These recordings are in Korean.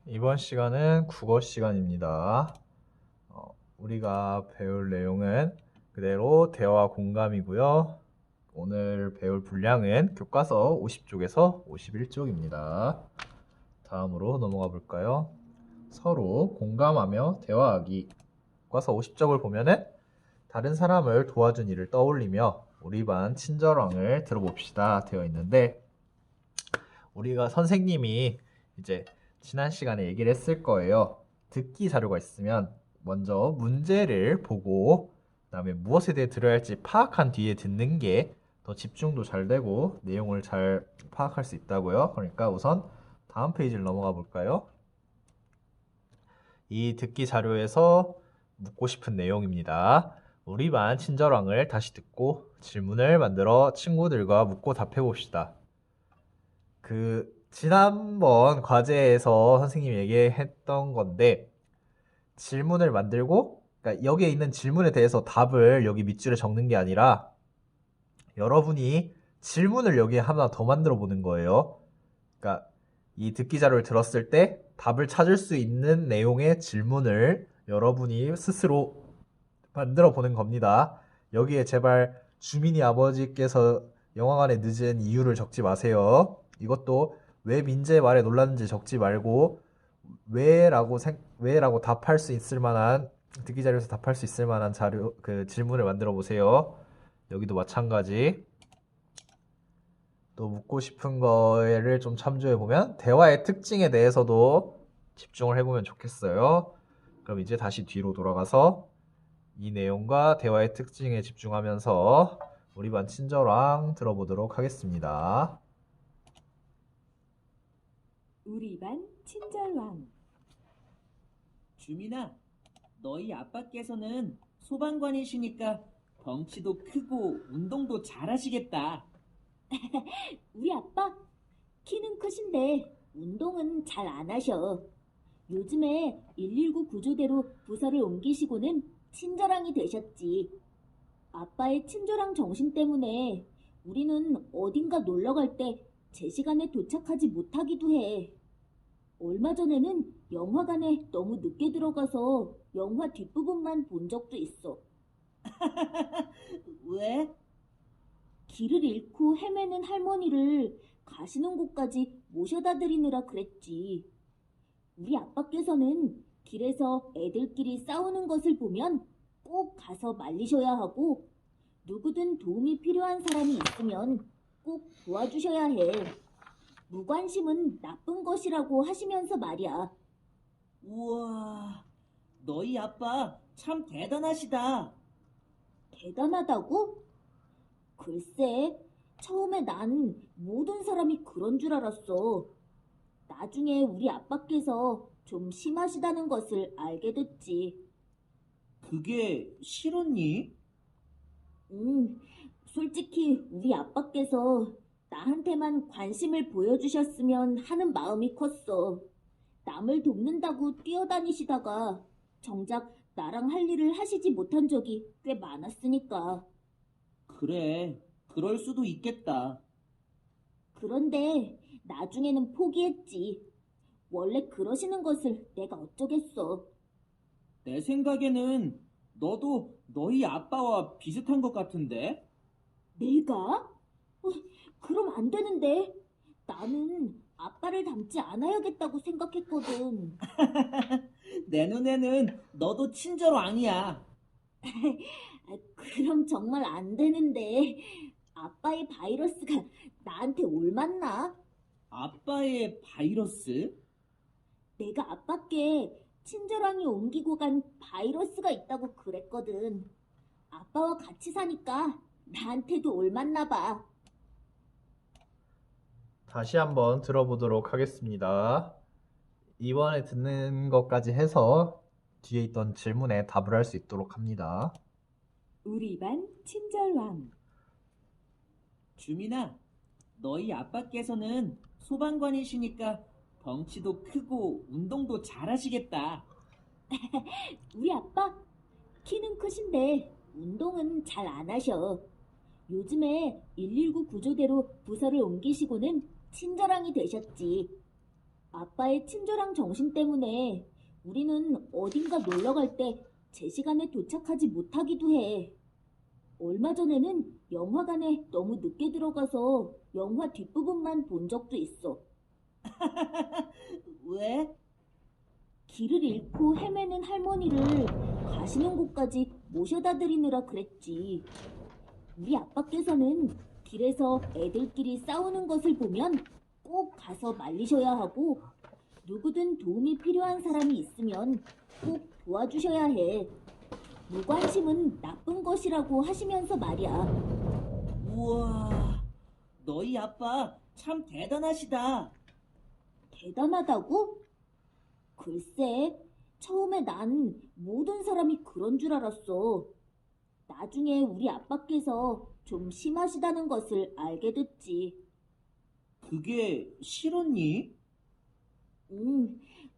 이번 시간은 국어 시간입니다. 우리가 배울 내용은 그대로 대화 공감이고요. 오늘 배울 분량은 교과서 50쪽에서 51쪽입니다. 다음으로 넘어가 볼까요? 서로 공감하며 대화하기. 교과서 50쪽을 보면은 다른 사람을 도와준 일을 떠올리며 우리 반 친절왕을 들어봅시다 되어 있는데, 우리가 선생님이 이제 지난 시간에 얘기를 했을 거예요. 듣기 자료가 있으면 먼저 문제를 보고 그다음에 무엇에 대해 들어야 할지 파악한 뒤에 듣는 게 더 집중도 잘 되고 내용을 잘 파악할 수 있다고요. 그러니까 우선 다음 페이지를 넘어가 볼까요? 이 듣기 자료에서 묻고 싶은 내용입니다. 우리 반 친절왕을 다시 듣고 질문을 만들어 친구들과 묻고 답해 봅시다. 지난번 과제에서 선생님이 얘기했던 건데, 질문을 만들고, 그러니까 여기에 있는 질문에 대해서 답을 여기 밑줄에 적는 게 아니라 여러분이 질문을 여기에 하나 더 만들어 보는 거예요. 그러니까 이 듣기 자료를 들었을 때 답을 찾을 수 있는 내용의 질문을 여러분이 스스로 만들어 보는 겁니다. 여기에 제발 주민이 아버지께서 영화관에 늦은 이유를 적지 마세요. 이것도 왜 민재의 말에 놀랐는지 적지 말고 왜라고 답할 수 있을 만한, 듣기 자료에서 답할 수 있을 만한 질문을 만들어 보세요. 여기도 마찬가지. 또 묻고 싶은 거를 좀 참조해 보면 대화의 특징에 대해서도 집중을 해보면 좋겠어요. 그럼 이제 다시 뒤로 돌아가서 이 내용과 대화의 특징에 집중하면서 우리 반 친절왕 들어보도록 하겠습니다. 우리 반 친절왕. 주민아, 너희 아빠께서는 소방관이시니까 덩치도 크고 운동도 잘하시겠다. 우리 아빠 키는 크신데 운동은 잘 안 하셔. 요즘에 119 구조대로 부서를 옮기시고는 친절왕이 되셨지. 아빠의 친절왕 정신 때문에 우리는 어딘가 놀러 갈 때 제 시간에 도착하지 못하기도 해. 얼마 전에는 영화관에 너무 늦게 들어가서 영화 뒷부분만 본 적도 있어. 왜? 길을 잃고 헤매는 할머니를 가시는 곳까지 모셔다 드리느라 그랬지. 우리 아빠께서는 길에서 애들끼리 싸우는 것을 보면 꼭 가서 말리셔야 하고, 누구든 도움이 필요한 사람이 있으면 꼭 도와주셔야 해. 무관심은 나쁜 것이라고 하시면서 말이야. 우와, 너희 아빠 참 대단하시다. 대단하다고? 글쎄, 처음에 난 모든 사람이 그런 줄 알았어. 나중에 우리 아빠께서 좀 심하시다는 것을 알게 됐지. 그게 싫었니? 음, 솔직히 우리 아빠께서 나한테만 관심을 보여주셨으면 하는 마음이 컸어. 남을 돕는다고 뛰어다니시다가 정작 나랑 할 일을 하시지 못한 적이 꽤 많았으니까. 그래, 그럴 수도 있겠다. 그런데 나중에는 포기했지. 원래 그러시는 것을 내가 어쩌겠어. 내 생각에는 너도 너희 아빠와 비슷한 것 같은데? 내가? 그럼 안 되는데. 나는 아빠를 닮지 않아야겠다고 생각했거든. 내 눈에는 너도 친절왕이야. 그럼 정말 안 되는데. 아빠의 바이러스가 나한테 옮았나? 아빠의 바이러스? 내가 아빠께 친절왕이 옮기고 간 바이러스가 있다고 그랬거든. 아빠와 같이 사니까 나한테도 옮았나 봐. 다시 한번 들어보도록 하겠습니다. 이번에 듣는 것까지 해서 뒤에 있던 질문에 답을 할 수 있도록 합니다. 우리 반 친절왕. 주민아, 너희 아빠께서는 소방관이시니까 덩치도 크고 운동도 잘하시겠다. 우리 아빠 키는 크신데 운동은 잘 안 하셔. 요즘에 119 구조대로 부서를 옮기시고는 친절왕이 되셨지. 아빠의 친절한 정신 때문에 우리는 어딘가 놀러 갈 때 제 시간에 도착하지 못하기도 해. 얼마 전에는 영화관에 너무 늦게 들어가서 영화 뒷부분만 본 적도 있어. 왜? 길을 잃고 헤매는 할머니를 가시는 곳까지 모셔다 드리느라 그랬지. 우리 아빠께서는 길에서 애들끼리 싸우는 것을 보면 꼭 가서 말리셔야 하고, 누구든 도움이 필요한 사람이 있으면 꼭 도와주셔야 해. 무관심은 나쁜 것이라고 하시면서 말이야. 우와, 너희 아빠 참 대단하시다. 대단하다고? 글쎄, 처음에 난 모든 사람이 그런 줄 알았어. 나중에 우리 아빠께서 좀 심하시다는 것을 알게 됐지. 그게 싫었니?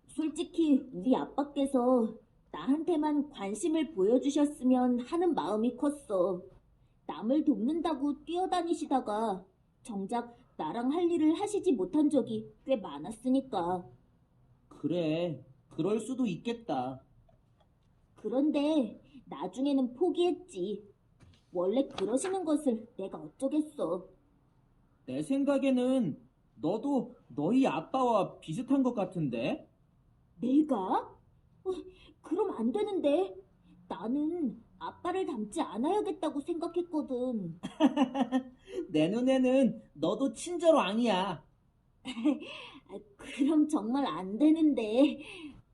솔직히 우리 아빠께서 나한테만 관심을 보여주셨으면 하는 마음이 컸어. 남을 돕는다고 뛰어다니시다가 정작 나랑 할 일을 하시지 못한 적이 꽤 많았으니까. 그래, 그럴 수도 있겠다. 그런데 나중에는 포기했지. 원래 그러시는 것을 내가 어쩌겠어. 내 생각에는 너도 너희 아빠와 비슷한 것 같은데? 내가? 그럼 안 되는데. 나는 아빠를 닮지 않아야겠다고 생각했거든. 내 눈에는 너도 친절왕이야. 그럼 정말 안 되는데.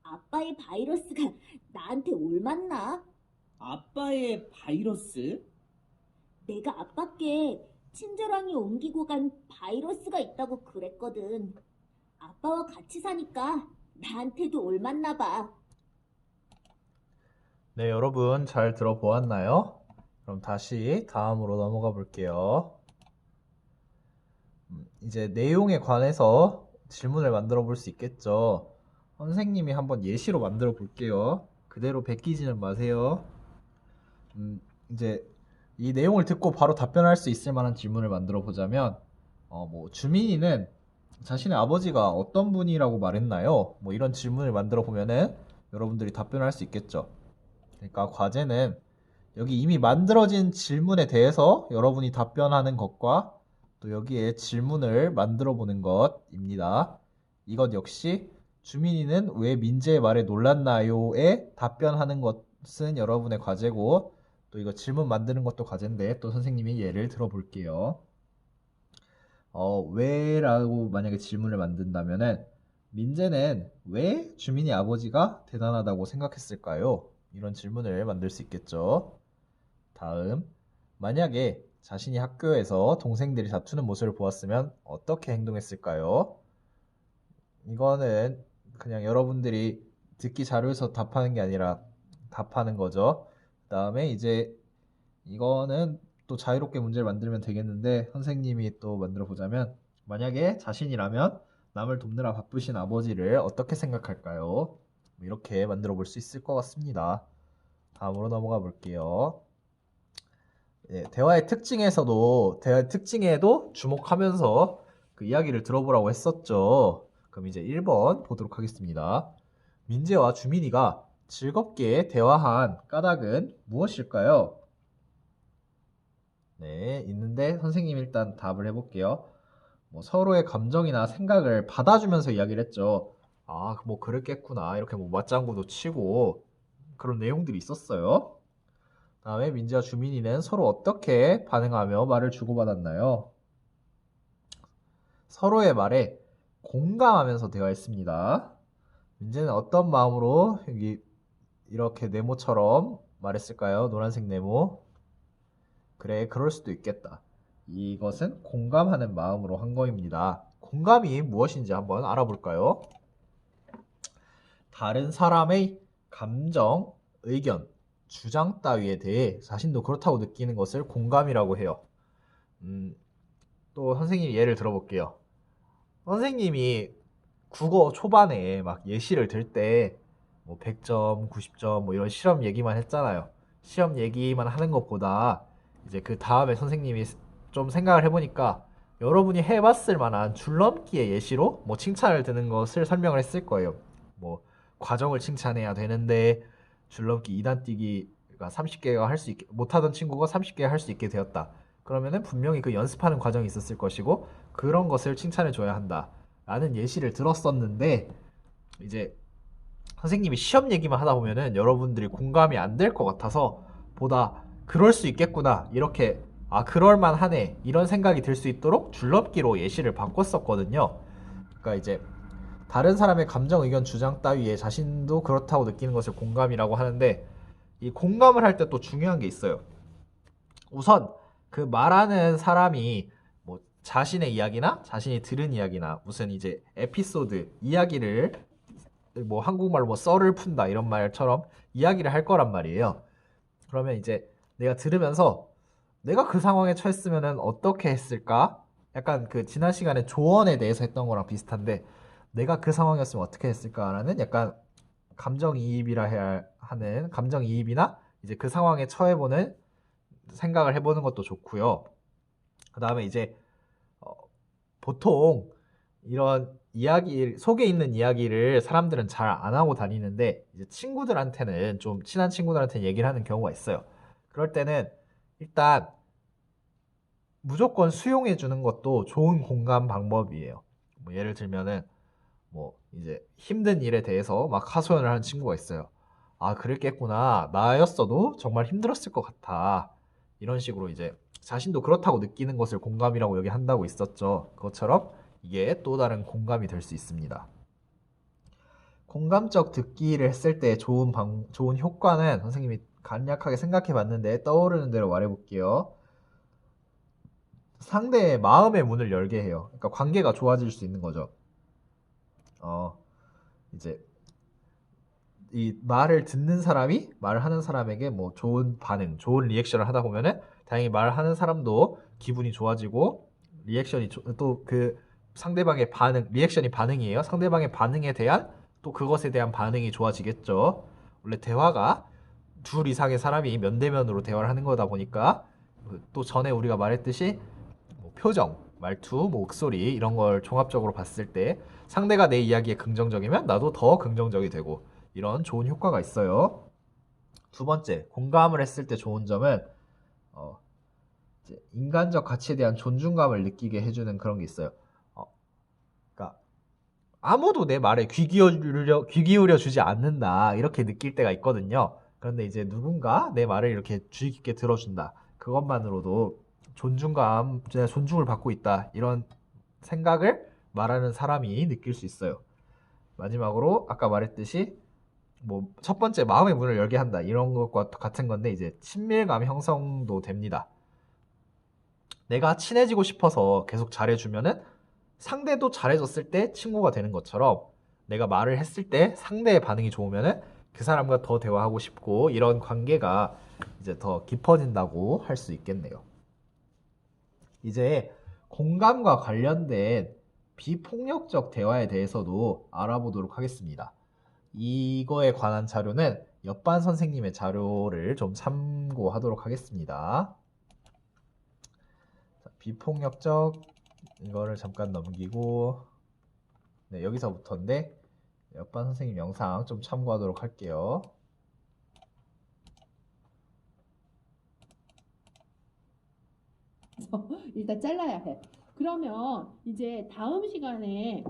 아빠의 바이러스가 나한테 옮았나? 아빠의 바이러스? 내가 아빠께 친절왕이 옮기고 간 바이러스가 있다고 그랬거든. 아빠와 같이 사니까 나한테도 옮았나 봐. 네, 여러분 잘 들어보았나요? 그럼 다시 다음으로 넘어가 볼게요. 이제 내용에 관해서 질문을 만들어 볼 수 있겠죠. 선생님이 한번 예시로 만들어 볼게요. 그대로 베끼지는 마세요. 이제 이 내용을 듣고 바로 답변할 수 있을 만한 질문을 만들어 보자면, 주민이는 자신의 아버지가 어떤 분이라고 말했나요? 뭐 이런 질문을 만들어 보면은 여러분들이 답변할 수 있겠죠. 그러니까 과제는 여기 이미 만들어진 질문에 대해서 여러분이 답변하는 것과 또 여기에 질문을 만들어 보는 것입니다. 이것 역시 주민이는 왜 민재의 말에 놀랐나요에 답변하는 것은 여러분의 과제고, 또 이거 질문 만드는 것도 과제인데 또 선생님이 예를 들어 볼게요. 왜라고 만약에 질문을 만든다면은 민재는 왜 주민이 아버지가 대단하다고 생각했을까요? 이런 질문을 만들 수 있겠죠. 다음, 만약에 자신이 학교에서 동생들이 다투는 모습을 보았으면 어떻게 행동했을까요? 이거는 그냥 여러분들이 듣기 자료에서 답하는 게 아니라 답하는 거죠. 그 다음에 이제 이거는 또 자유롭게 문제를 만들면 되겠는데 선생님이 또 만들어 보자면, 만약에 자신이라면 남을 돕느라 바쁘신 아버지를 어떻게 생각할까요? 이렇게 만들어 볼 수 있을 것 같습니다. 다음으로 넘어가 볼게요. 대화의 특징에도 주목하면서 그 이야기를 들어보라고 했었죠. 그럼 이제 1번 보도록 하겠습니다. 민재와 주민이가 즐겁게 대화한 까닭은 무엇일까요? 네, 있는데 선생님이 일단 답을 해볼게요. 서로의 감정이나 생각을 받아주면서 이야기를 했죠. 아, 뭐 그랬겠구나. 이렇게 뭐 맞장구도 치고 그런 내용들이 있었어요. 다음에 민지와 주민이는 서로 어떻게 반응하며 말을 주고받았나요? 서로의 말에 공감하면서 대화했습니다. 민지는 어떤 마음으로 여기 이렇게 네모처럼 말했을까요? 노란색 네모. 그래, 그럴 수도 있겠다. 이것은 공감하는 마음으로 한 거입니다. 공감이 무엇인지 한번 알아볼까요? 다른 사람의 감정, 의견, 주장 따위에 대해 자신도 그렇다고 느끼는 것을 공감이라고 해요. 또 선생님 예를 들어볼게요. 선생님이 국어 초반에 막 예시를 들 때 뭐 100점, 90점 뭐 이런 시험 얘기만 했잖아요. 시험 얘기만 하는 것보다 이제 그 다음에 선생님이 좀 생각을 해보니까 여러분이 해봤을 만한 줄넘기의 예시로 뭐 칭찬을 드는 것을 설명을 했을 거예요. 뭐 과정을 칭찬해야 되는데 줄넘기 2단 뛰기가 30개가 할 수 있게 못하던 친구가 30개 할 수 있게 되었다. 그러면은 분명히 그 연습하는 과정이 있었을 것이고 그런 것을 칭찬해 줘야 한다. 라는 예시를 들었었는데 이제 선생님이 시험 얘기만 하다 보면은 여러분들이 공감이 안 될 것 같아서 보다 그럴 수 있겠구나 이렇게 그럴만 하네 이런 생각이 들 수 있도록 줄넘기로 예시를 바꿨었거든요. 그러니까 이제 다른 사람의 감정, 의견, 주장 따위에 자신도 그렇다고 느끼는 것을 공감이라고 하는데 이 공감을 할 때 또 중요한 게 있어요. 우선 그 말하는 사람이 뭐 자신의 이야기나 자신이 들은 이야기나 무슨 이제 에피소드 이야기를 뭐 한국말로 뭐 썰을 푼다 이런 말처럼 이야기를 할 거란 말이에요. 그러면 이제 내가 들으면서 내가 그 상황에 처했으면은 어떻게 했을까? 약간 그 지난 시간에 조언에 대해서 했던 거랑 비슷한데 내가 그 상황이었으면 어떻게 했을까라는 약간 감정이입이라 해야 하는 감정이입이나 이제 그 상황에 처해보는 생각을 해보는 것도 좋고요. 그 다음에 이제 보통 이런 이야기 속에 있는 이야기를 사람들은 잘 안 하고 다니는데 이제 친구들한테는 좀 친한 친구들한테 얘기를 하는 경우가 있어요. 그럴 때는 일단 무조건 수용해 주는 것도 좋은 공감 방법이에요. 뭐 예를 들면은 뭐 이제 힘든 일에 대해서 막 하소연을 하는 친구가 있어요. 아, 그랬겠구나. 나였어도 정말 힘들었을 것 같아. 이런 식으로 이제 자신도 그렇다고 느끼는 것을 공감이라고 여기 한다고 있었죠. 그것처럼 이게 또 다른 공감이 될 수 있습니다. 공감적 듣기를 했을 때 좋은 효과는 선생님이 간략하게 생각해 봤는데 떠오르는 대로 말해 볼게요. 상대의 마음의 문을 열게 해요. 그러니까 관계가 좋아질 수 있는 거죠. 이제 이 말을 듣는 사람이 말을 하는 사람에게 뭐 좋은 반응, 좋은 리액션을 하다 보면은 다행히 말하는 사람도 기분이 좋아지고 리액션이 또 그 상대방의 반응, 리액션이 반응이에요. 상대방의 반응에 대한 또 그것에 대한 반응이 좋아지겠죠. 원래 대화가 둘 이상의 사람이 면대면으로 대화를 하는 거다 보니까 또 전에 우리가 말했듯이 뭐 표정, 말투, 뭐 목소리 이런 걸 종합적으로 봤을 때 상대가 내 이야기에 긍정적이면 나도 더 긍정적이 되고 이런 좋은 효과가 있어요. 두 번째, 공감을 했을 때 좋은 점은 이제 인간적 가치에 대한 존중감을 느끼게 해주는 그런 게 있어요. 그러니까 아무도 내 말에 귀 기울여 주지 않는다 이렇게 느낄 때가 있거든요. 그런데 이제 누군가 내 말을 이렇게 주의 깊게 들어준다. 그것만으로도 존중을 받고 있다. 이런 생각을 말하는 사람이 느낄 수 있어요. 마지막으로 아까 말했듯이 뭐 첫 번째 마음의 문을 열게 한다. 이런 것과 같은 건데 이제 친밀감 형성도 됩니다. 내가 친해지고 싶어서 계속 잘해주면은 상대도 잘해줬을 때 친구가 되는 것처럼 내가 말을 했을 때 상대의 반응이 좋으면은 그 사람과 더 대화하고 싶고 이런 관계가 이제 더 깊어진다고 할 수 있겠네요. 이제 공감과 관련된 비폭력적 대화에 대해서도 알아보도록 하겠습니다. 이거에 관한 자료는 옆반 선생님의 자료를 좀 참고하도록 하겠습니다. 자, 비폭력적 이거를 잠깐 넘기고 네, 여기서부터인데 옆반 선생님 영상 좀 참고하도록 할게요. 일단 잘라야 해. 그러면 이제 다음 시간에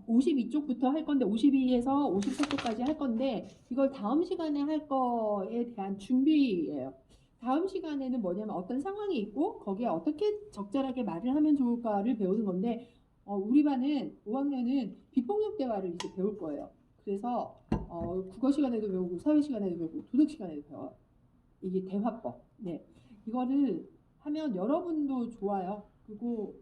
52쪽부터 할 건데 52에서 54쪽까지 할 건데 이걸 다음 시간에 할 거에 대한 준비예요. 다음 시간에는 뭐냐면 어떤 상황이 있고 거기에 어떻게 적절하게 말을 하면 좋을까를 배우는 건데 우리 반은 5학년은 비폭력 대화를 이제 배울 거예요. 그래서 국어 시간에도 배우고 사회 시간에도 배우고 도덕 시간에도 배워요. 이게 대화법. 네. 이거를 하면 여러분도 좋아요. 그리고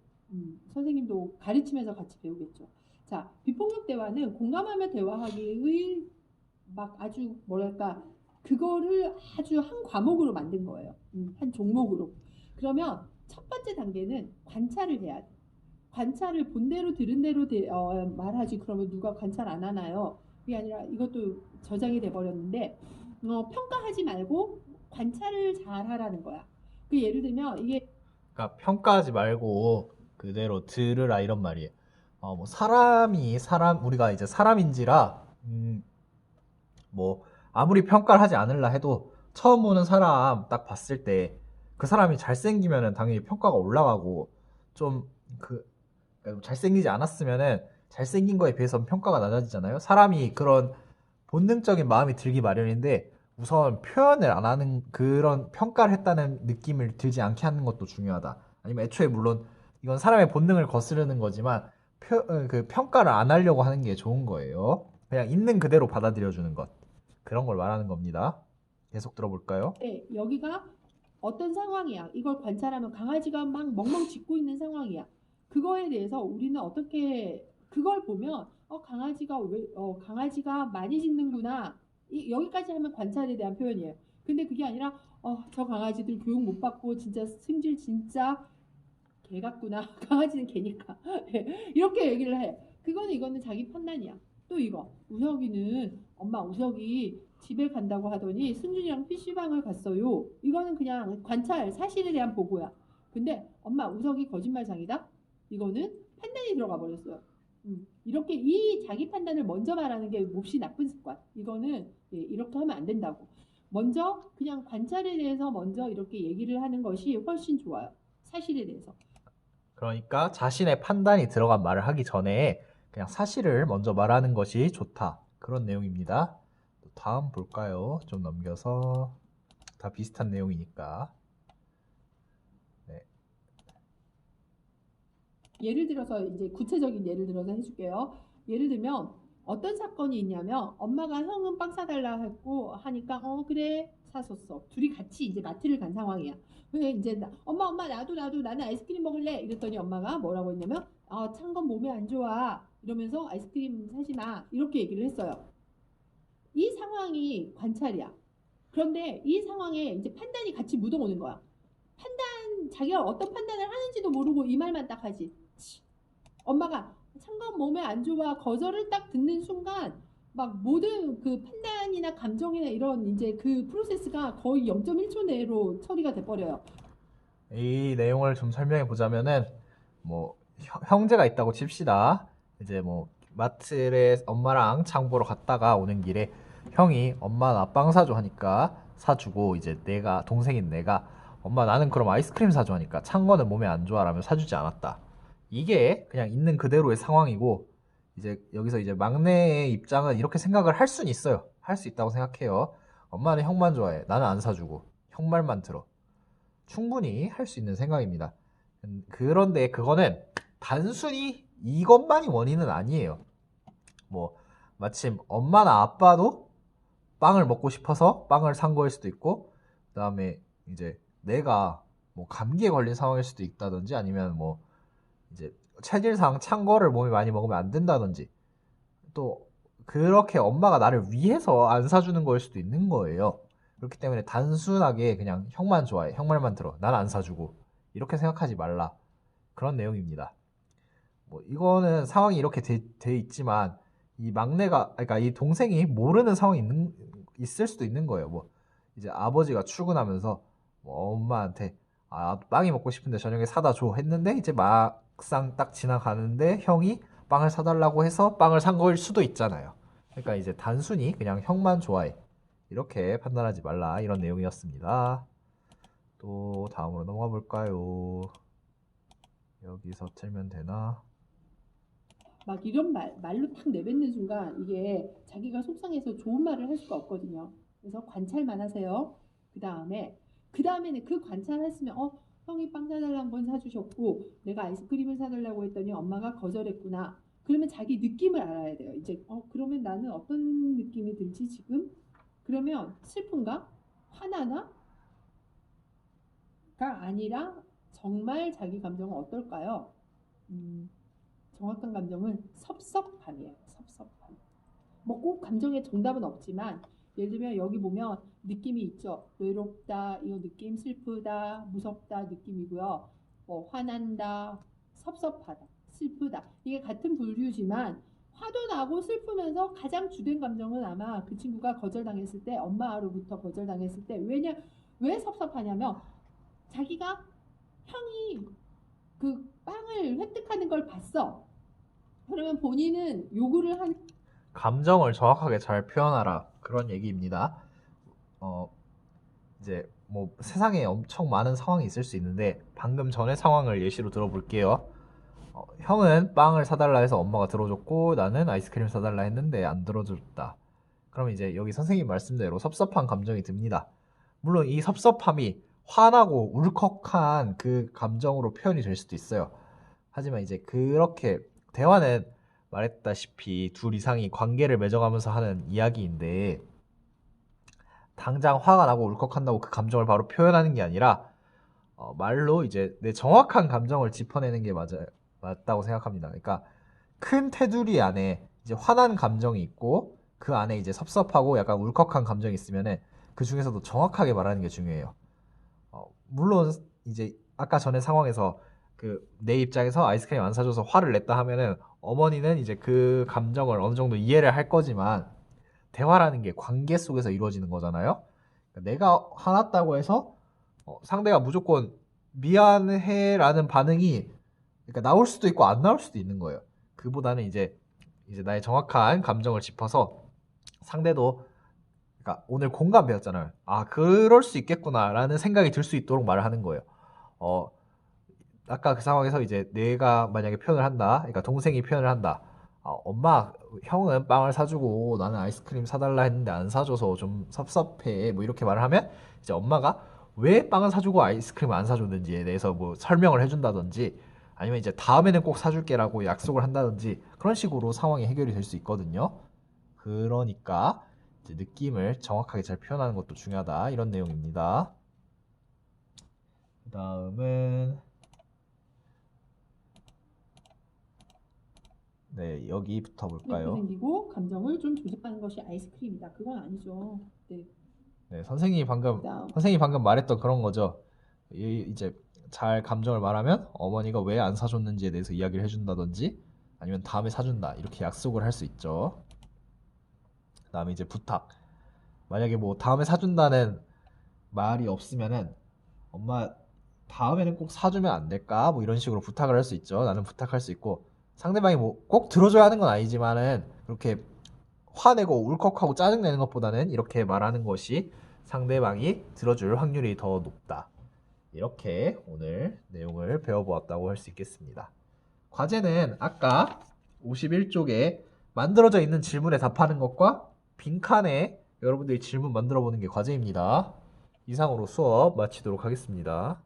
선생님도 가르치면서 같이 배우겠죠. 자, 비폭력 대화는 공감하며 대화하기의 막 아주 뭐랄까 그거를 아주 한 과목으로 만든 거예요. 한 종목으로. 그러면 첫 번째 단계는 관찰을 해야 돼. 관찰을 본 대로 들은 대로 말하지 그러면 누가 관찰 안 하나요? 그게 아니라 이것도 저장이 돼 버렸는데 평가하지 말고 관찰을 잘 하라는 거야. 그 예를 들면 이게 그러니까 평가하지 말고 그대로 들으라 이런 말이에요. 뭐 사람이 우리가 이제 사람인지라 뭐 아무리 평가를 하지 않으려 해도 처음 보는 사람 딱 봤을 때 그 사람이 잘생기면은 당연히 평가가 올라가고 좀그 잘생기지 않았으면은 잘생긴 거에 비해서 평가가 낮아지잖아요. 사람이 그런 본능적인 마음이 들기 마련인데 우선 표현을 안 하는 그런 평가를 했다는 느낌을 들지 않게 하는 것도 중요하다. 아니면 애초에 물론 이건 사람의 본능을 거스르는 거지만 그 평가를 안 하려고 하는 게 좋은 거예요. 그냥 있는 그대로 받아들여주는 것. 그런 걸 말하는 겁니다. 계속 들어볼까요? 네, 여기가 어떤 상황이야. 이걸 관찰하면 강아지가 막 멍멍 짖고 있는 상황이야. 그거에 대해서 우리는 어떻게 그걸 보면 강아지가 많이 짖는구나. 여기까지 하면 관찰에 대한 표현이에요. 근데 그게 아니라 저 강아지들 교육 못 받고 진짜 승질 진짜 개 같구나. 강아지는 개니까. 이렇게 얘기를 해. 이거는 자기 판단이야. 또 이거. 엄마 우석이 집에 간다고 하더니 승준이랑 PC방을 갔어요. 이거는 그냥 관찰, 사실에 대한 보고야. 근데 엄마 우석이 거짓말장이다? 이거는 판단이 들어가 버렸어요. 이렇게 이 자기 판단을 먼저 말하는 게 몹시 나쁜 습관. 이거는 이렇게 하면 안 된다고. 먼저 그냥 관찰에 대해서 먼저 이렇게 얘기를 하는 것이 훨씬 좋아요. 사실에 대해서. 그러니까 자신의 판단이 들어간 말을 하기 전에 그냥 사실을 먼저 말하는 것이 좋다. 그런 내용입니다. 다음 볼까요? 좀 넘겨서 다 비슷한 내용이니까. 네. 예를 들어서 이제 구체적인 예를 들어서 해줄게요. 예를 들면 어떤 사건이 있냐면 엄마가 형은 빵 사달라 했고 하니까 그래 사줬어. 둘이 같이 이제 마트를 간 상황이야. 근데 이제 엄마 나도 나는 아이스크림 먹을래 이랬더니 엄마가 뭐라고 했냐면 찬 건 몸에 안 좋아 이러면서 아이스크림 사지 마 이렇게 얘기를 했어요. 이 상황이 관찰이야. 그런데 이 상황에 이제 판단이 같이 묻어오는 거야. 자기가 어떤 판단을 하는지도 모르고 이 말만 딱 하지. 엄마가 찬 건 몸에 안 좋아 거절을 딱 듣는 순간 막 모든 그 판단이나 감정이나 이런 이제 그 프로세스가 거의 0.1초 내로 처리가 돼버려요. 이 내용을 좀 설명해 보자면은 뭐 형제가 있다고 칩시다. 이제 뭐 마트에 엄마랑 장 보러 갔다가 오는 길에 형이 엄마 나 빵 사줘 하니까 사주고 이제 동생인 내가 엄마 나는 그럼 아이스크림 사줘 하니까 찬 거는 몸에 안 좋아라며 사주지 않았다. 이게 그냥 있는 그대로의 상황이고 이제 여기서 이제 막내의 입장은 이렇게 생각을 할 수는 있어요. 할 수 있다고 생각해요. 엄마는 형만 좋아해. 나는 안 사주고 형 말만 들어. 충분히 할 수 있는 생각입니다. 그런데 그거는 단순히 이것만이 원인은 아니에요. 뭐 마침 엄마나 아빠도 빵을 먹고 싶어서 빵을 산 거일 수도 있고 그다음에 이제 내가 뭐 감기에 걸린 상황일 수도 있다든지 아니면 뭐 이제 체질상 찬 거를 몸에 많이 먹으면 안 된다든지 또 그렇게 엄마가 나를 위해서 안 사주는 거일 수도 있는 거예요. 그렇기 때문에 단순하게 그냥 형만 좋아해, 형 말만 들어, 난 안 사주고 이렇게 생각하지 말라. 그런 내용입니다. 뭐 이거는 상황이 이렇게 돼 있지만 이 막내가 그러니까 이 동생이 모르는 상황이 있을 수도 있는 거예요. 뭐 이제 아버지가 출근하면서 뭐 엄마한테 빵이 먹고 싶은데 저녁에 사다 줘 했는데 이제 막상 딱 지나가는데 형이 빵을 사달라고 해서 빵을 산 거일 수도 있잖아요. 그러니까 이제 단순히 그냥 형만 좋아해 이렇게 판단하지 말라 이런 내용이었습니다. 또 다음으로 넘어가 볼까요? 여기서 틀면 되나? 막 이런 말로 탁 내뱉는 순간 이게 자기가 속상해서 좋은 말을 할 수가 없거든요. 그래서 관찰만 하세요. 그 다음에는 그 관찰했으면 형이 빵 사달라는 건 사주셨고 내가 아이스크림을 사달라고 했더니 엄마가 거절했구나. 그러면 자기 느낌을 알아야 돼요. 이제 그러면 나는 어떤 느낌이 들지 지금? 그러면 슬픈가? 화나나? 가 아니라 정말 자기 감정은 어떨까요? 정확한 감정은 섭섭함이에요. 섭섭함. 뭐 꼭 감정의 정답은 없지만 예를 들면 여기 보면 느낌이 있죠. 외롭다, 이거 느낌 슬프다, 무섭다 느낌이고요. 뭐 화난다, 섭섭하다, 슬프다. 이게 같은 부류지만 화도 나고 슬프면서 가장 주된 감정은 아마 그 친구가 거절당했을 때 엄마로부터 거절당했을 때 왜 섭섭하냐면 자기가 형이 그 빵을 획득하는 걸 봤어. 그러면 본인은 요구를 한 감정을 정확하게 잘 표현하라. 그런 얘기입니다. 이제 뭐 세상에 엄청 많은 상황이 있을 수 있는데 방금 전의 상황을 예시로 들어볼게요. 형은 빵을 사달라 해서 엄마가 들어줬고 나는 아이스크림 사달라 했는데 안 들어줬다. 그럼 이제 여기 선생님 말씀대로 섭섭한 감정이 듭니다. 물론 이 섭섭함이 화나고 울컥한 그 감정으로 표현이 될 수도 있어요. 하지만 이제 그렇게 대화는 말했다시피 둘 이상이 관계를 맺어가면서 하는 이야기인데 당장 화가 나고 울컥한다고 그 감정을 바로 표현하는 게 아니라 말로 이제 내 정확한 감정을 짚어내는 게 맞다고 생각합니다. 그러니까 큰 테두리 안에 이제 화난 감정이 있고 그 안에 이제 섭섭하고 약간 울컥한 감정이 있으면은 그 중에서도 정확하게 말하는 게 중요해요. 물론 이제 아까 전에 상황에서 그 내 입장에서 아이스크림 안 사줘서 화를 냈다 하면은 어머니는 이제 그 감정을 어느 정도 이해를 할 거지만 대화라는 게 관계 속에서 이루어지는 거잖아요. 그러니까 내가 화났다고 해서 상대가 무조건 미안해라는 반응이 그러니까 나올 수도 있고 안 나올 수도 있는 거예요. 그보다는 이제 나의 정확한 감정을 짚어서 상대도 그러니까 오늘 공감 배웠잖아요. 아, 그럴 수 있겠구나라는 생각이 들 수 있도록 말을 하는 거예요. 아까 그 상황에서 이제 내가 만약에 표현을 한다. 그러니까 동생이 표현을 한다. 엄마, 형은 빵을 사주고 나는 아이스크림 사달라 했는데 안 사줘서 좀 섭섭해. 뭐 이렇게 말을 하면 이제 엄마가 왜 빵을 사주고 아이스크림을 안 사줬는지에 대해서 뭐 설명을 해준다든지 아니면 이제 다음에는 꼭 사줄게라고 약속을 한다든지 그런 식으로 상황이 해결이 될 수 있거든요. 그러니까 이제 느낌을 정확하게 잘 표현하는 것도 중요하다. 이런 내용입니다. 그 다음은 네, 여기부터 이렇게 볼까요? 생기고 감정을 좀 조절하는 것이 아이스크림이다. 그건 아니죠. 네. 네, 선생님이 그다음 방금 말했던 그런 거죠. 이제 잘 감정을 말하면 어머니가 왜 안 사줬는지에 대해서 이야기를 해준다든지 아니면 다음에 사준다 이렇게 약속을 할 수 있죠. 그다음에 이제 부탁. 만약에 뭐 다음에 사준다는 말이 없으면은 엄마 다음에는 꼭 사주면 안 될까? 뭐 이런 식으로 부탁을 할 수 있죠. 나는 부탁할 수 있고 상대방이 뭐 꼭 들어줘야 하는 건 아니지만은 그렇게 화내고 울컥하고 짜증내는 것보다는 이렇게 말하는 것이 상대방이 들어줄 확률이 더 높다. 이렇게 오늘 내용을 배워보았다고 할 수 있겠습니다. 과제는 아까 51쪽에 만들어져 있는 질문에 답하는 것과 빈칸에 여러분들이 질문 만들어 보는 게 과제입니다. 이상으로 수업 마치도록 하겠습니다.